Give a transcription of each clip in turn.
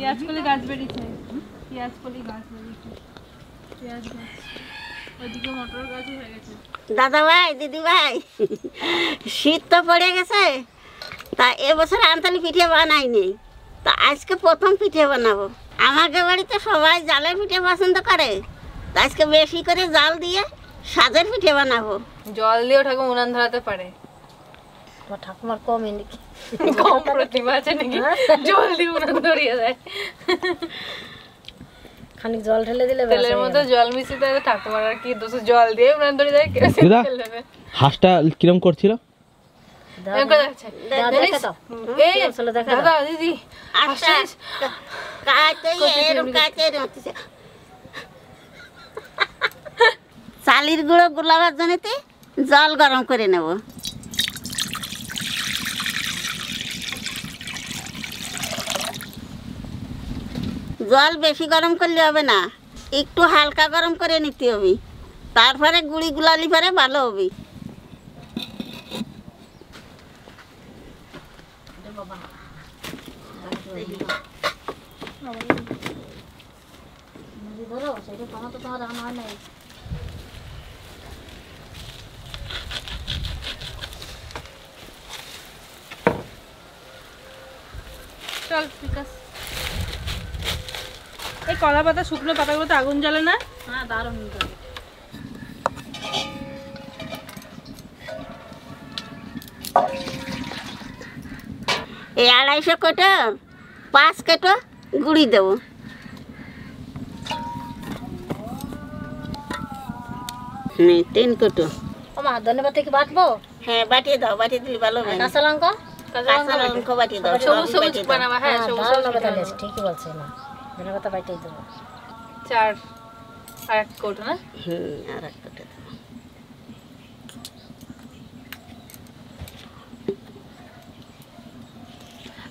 পেঁয়াজ কলি গাছ বেরিয়েছে, পেঁয়াজ কলি গাছ বেরিয়েছে, পেঁয়াজ গাছ, ওইদিকে মটর গাছও হয়ে গেছে। দাদা ভাই, দিদি ভাই, শীত তো পড়ে গেছে, তা এবছর আমতালি পিঠে বানাইনি, তা আজকে প্রথম পিঠে বানাবো। আমাদের বাড়িতে সবাই জালের পিঠে পছন্দ করে, তা আজকে বেশি করে জাল দিয়ে সাজের পিঠে বানাবো। জল দিয়েও ঠাকুর উনান ধরাতে পারে। তোমার ঠাকুমার কম নাকি, কম প্রতিভা আছে নাকি জল দিয়ে উনান ধরিয়ে দেয়? খানিক জল ঢেলে দিলে তেলের মধ্যে জল মিশিয়ে দেয় ঠাকুমার, আর কি দোষ জল দিয়ে উনান ধরিয়ে দেয়। হাঁসটা কিরম করছিল? চালের গুঁড়ো গুলাবার জন্য জল গরম করে নেব। জল বেশি গরম করলে হবে না, একটু হালকা গরম করে নিতে হবে, তারপরে গুঁড়ি গুলালি পরে ভালো হবে। চল বিকাশ, এই কলা পাতা শুকনো পাতাগুলোতে আগুন জ্বালে না? হ্যাঁ, দারুণ। এই 250 কোটো 5 কোটো গুঁড়ি দেব। নে 3 কোটো। ও মা, ধন্যবাদ। কি বাটবো? হ্যাঁ, বাটিয়ে দাও, বাটিয়ে দিলে ভালো হবে। কাঁচা লঙ্কা, কাঁচা লঙ্কা বাটিয়ে দাও, সবুজ সবুজ বানাবা। হ্যাঁ, সবুজ সবুজ বানাবা। ঠিকই বলছে না, ধন্যবাদ বাটিয়ে দেবো। 4 আর 1 কোটো না? আর 1 কোটো দেব।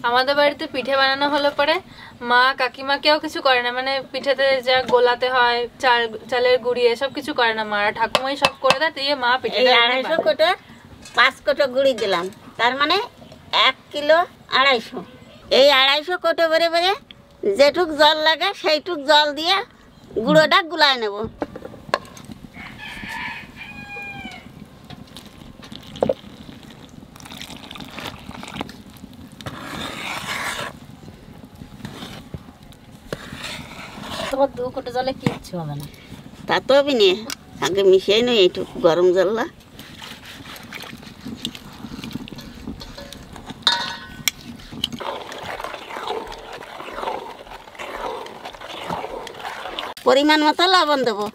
আমাদের বাড়িতে পিঠে বানানো হলো পরে মা কাকিমা কেউ কিছু করে না, মানে পিঠেতে যা গোলাতে হয় চালের গুঁড়ি এসব কিছু করে না, মা আর ঠাকুমাই সব করে দেয়। দিয়ে মা পিঠে 250 কোটো 5 কোটো গুঁড়ি দিলাম, তার মানে 1 কিলো 250। এই 250 কোটো ভরে ভরে যেটুক জল লাগে সেইটুক জল দিয়ে গুঁড়োটা গুলায় নেব। তোমার 2 কোটো জলে কিচ্ছু হবে না। তা তো হবে না, আগে মিশিয়ে নি এইটুকু গরম জলটা। পরিমাণ মতো লবণ দেবো।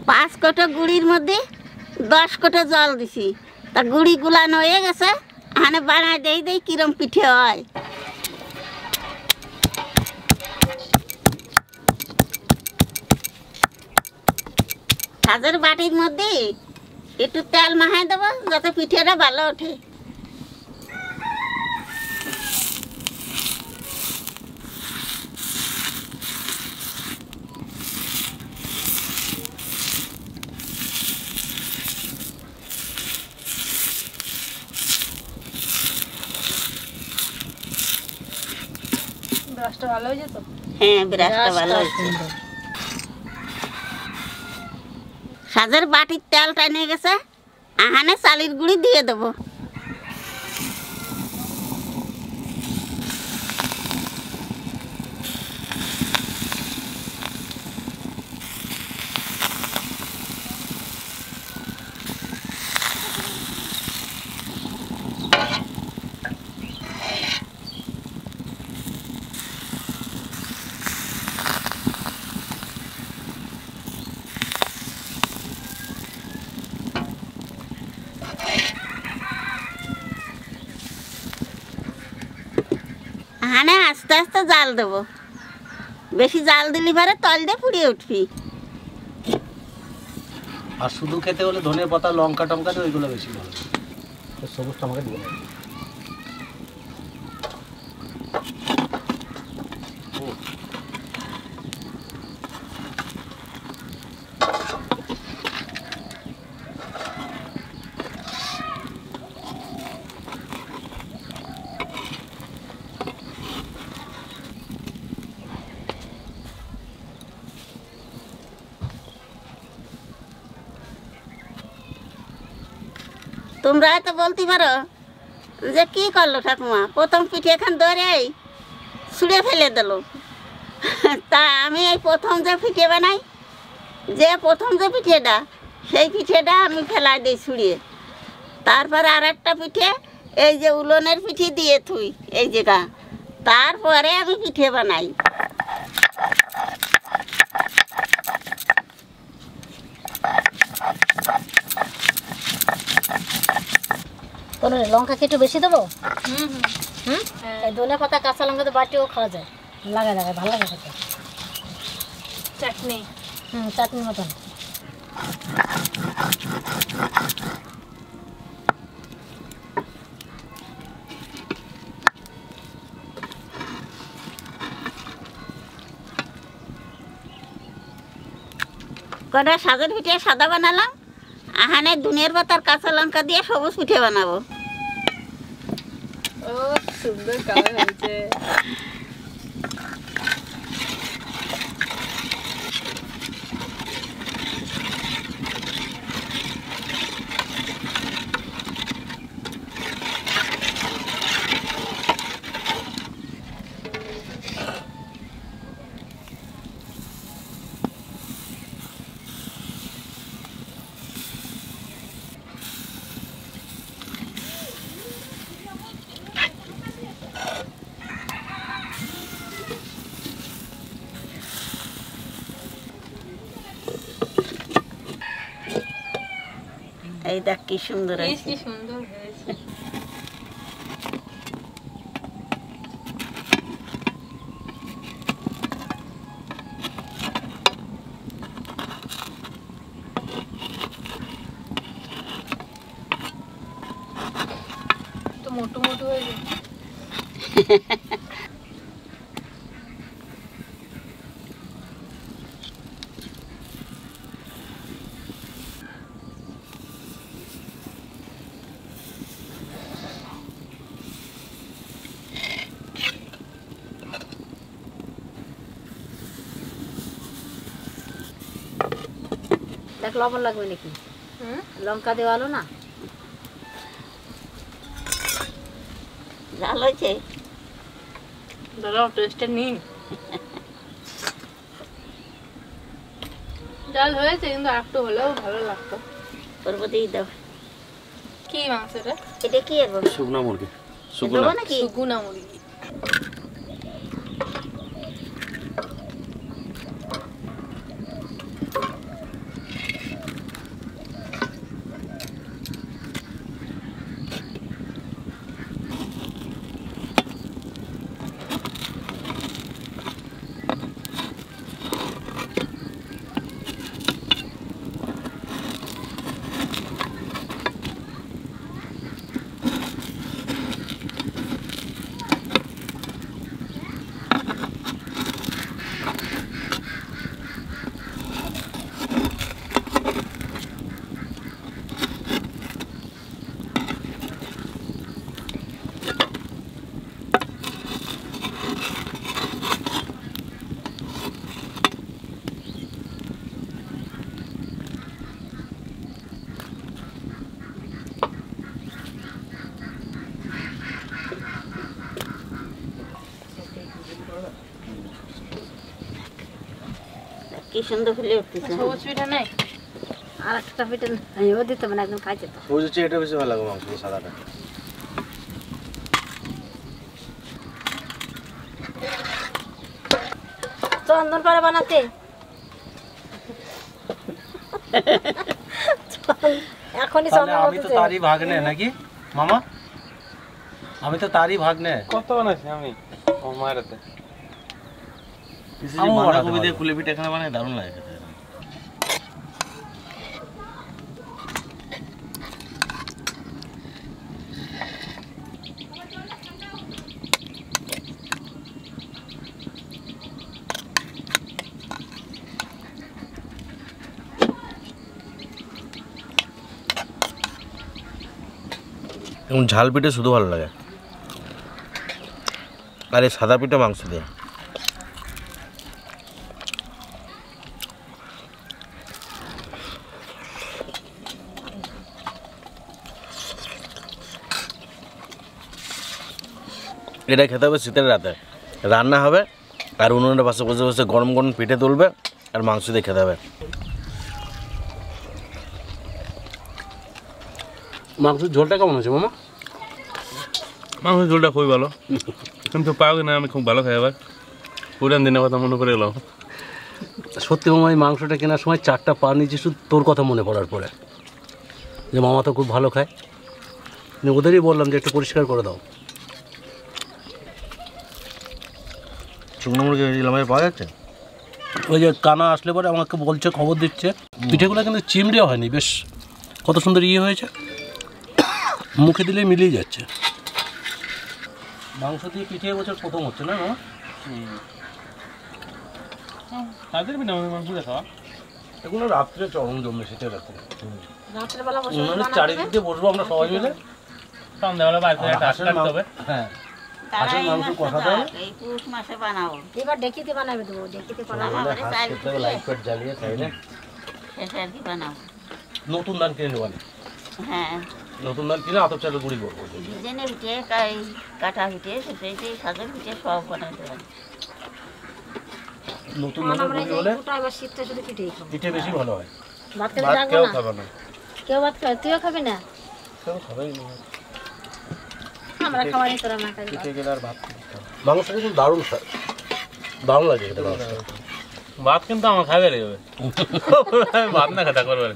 পাঁচ কোটো গুড়ির মধ্যে 10 কোটো জল দিছি, তা গুড়ি গুলানো হয়ে গেছে। এখানে বানায় দেই দেই কিরম পিঠে হয়। সাজের বাটির মধ্যে একটু তেল মাখাই দেবো যাতে পিঠেটা ভালো ওঠে। ব্রাশটা ভালো হয়ে যেত? হ্যাঁ, ব্রাশটা ভালো হয়েছে। সাজের বাটির তেলটা নিয়ে গেছে, এখানে চালের গুঁড়ি দিয়ে দেবো। এখানে আস্তে আস্তে জাল দেবো, বেশি জাল দিলি পারে তল দিয়ে পুড়িয়ে উঠবি। আর শুধু খেতে হলে ধনে পাতা লঙ্কা টঙ্কা দিয়ে ওইগুলো বেশি ভালো। সবুজটা আমাকে দিয়ে দেবে। তোমরা হয়তো বলতে পারো যে কি করলো ঠাকুমা, প্রথম পিঠে এখান ধরে ছুঁড়ে ফেলে দিল। তা আমি এই প্রথম যে পিঠে বানাই, প্রথম যে পিঠেটা, সেই পিঠেটা আমি ফেলাই দিই ছুঁড়িয়ে। তারপরে আর একটা পিঠে এই যে উলনের পিঠে দিয়ে থুই এই জায়গা, তারপরে আমি পিঠে বানাই। তোর লঙ্কা কি একটু বেশি দেবো? এই ধনে পাতা কাঁচা লঙ্কা তো বাটিও খাওয়া যায়, লাগাই লাগাই ভালো লাগে খেতে। চাটনি, চাটনির মতন। কটা সাজের পিঠে সাদা বানালাম, আহানে দুনিয়ার পাতার কাঁচা লঙ্কা দিয়ে সবুজ পিঠে বানাবো। ও সুন্দর কালার হয়েছে। এই দেখ কি সুন্দর হয়েছে। কি সুন্দর হয়েছে। তো মোটু মোটু হয়ে যায়। দেখ লবণ লাগবে নাকি? লঙ্কা দেওয়ালো না, জাল হয়েছে। দাদা টেস্টটা নিন। জাল হয়েছে কিন্তু একটু হলেও ভালো লাগতো। করবো দিয়ে দাও। কি মাংস এটা? এটা কি এগো? শুকনা মুরগি। দেবো নাকি? শুকনা মুরগি। কি সুন্দর ফুলে উঠতেছে। সবুজ পিঠা নাই? আর একটা পিঠে ও দিতে হবে না, একদম খাইছে তো। বুঝেছি, এটা বেশি ভালো লাগে মাংস সাদাটা। চন্দন পাড়া বানাতে এখনই চন্দন। আমি তো তারই ভাগ্নে নাকি মামা? আমি তো তারই ভাগ্নে। কত বানাইছি আমি ও মায়ের হাতে। বাঁধাকপি দিয়ে কুলে পিঠে এখানে বানায় দারুণ লাগে খেতে। এবং ঝাল পিঠে শুধু ভালো লাগে, আর এই সাদা পিঠে মাংস দিয়ে। এটা খেতে হবে শীতের রাতে, রান্না হবে আর উনুনের পাশে বসে বসে গরম গরম পিঠে তুলবে আর মাংস দিয়ে খেতে হবে। মাংসের ঝোলটা কেমন আছে মামা? মাংসের ঝোলটা খুবই ভালো, কিন্তু পাও কিনা আমি খুব ভালো খাই। আবার পুরান দিনের কথা মনে পড়ে গেল। সত্যি মামা, এই মাংসটা কেনার সময় 4টা পা নিয়েছি শুধু তোর কথা মনে পড়ার পরে, যে মামা তো খুব ভালো খায়। ওদেরই বললাম যে একটু পরিষ্কার করে দাও। শুকনো মুরগি পাওয়া যাচ্ছে? ওই যে কানা আসলে পরে আমাকে বলছে, খবর দিচ্ছে পিঠেগুলো কিন্তু চিমড়ে হয়নি, বেশ কত সুন্দর ইয়ে হয়েছে, মুখে দিলে মিলিয়ে যাচ্ছে। মাংস দিয়ে পিঠে এবছর প্রথম হচ্ছে না মামা? তাদের বিনা মাংস দেখা এগুলো রাত্রে চরম জমবে, শীতের রাত্রে রাত্রেবেলা বসে চারিদিক দিয়ে বসবো আমরা সবাই মিলে, সন্ধ্যাবেলা বাইরে একটা আশ কাটতে হবে। হ্যাঁ, হাঁসের মাংস কষাতে হবে। এই পুষ মাসে বানাবো, এবার ডেকিতে বানাবে দেবো, ডেকিতে বানাবো। হাঁস খেতে হবে লাইট ফাইট জ্বালিয়ে, তাই না? শেষে আর কি বানাবো। নতুন ধান কিনে নেবো, হ্যাঁ, নতুন ধান কিনে আতপ চালের গুঁড়ি করবো। ডিজাইনে পিঠে, কাটা পিঠে, সেটাই সাজের পিঠে সব বানাতে পারি। নতুন ধানের গুঁড়ি হলে এবার শীতটা শুধু পিঠেই খাবো, পিঠে বেশি ভালো হয়। ভাত খেতে ভাত যাবো কেউ না, খাবে না, কেউ ভাত খাবে, তুইও খাবি না, কেউ খাবেই না। আমরা খাওয়াই তোরা না খাবি। পিঠে গেলে আর ভাত খেতে হবে। মাংসটা কিন্তু দারুণ স্বাদ, দারুণ লাগে এটা। ভাত কিন্তু আমার খাবে রে, ভাত না খেতে করবে।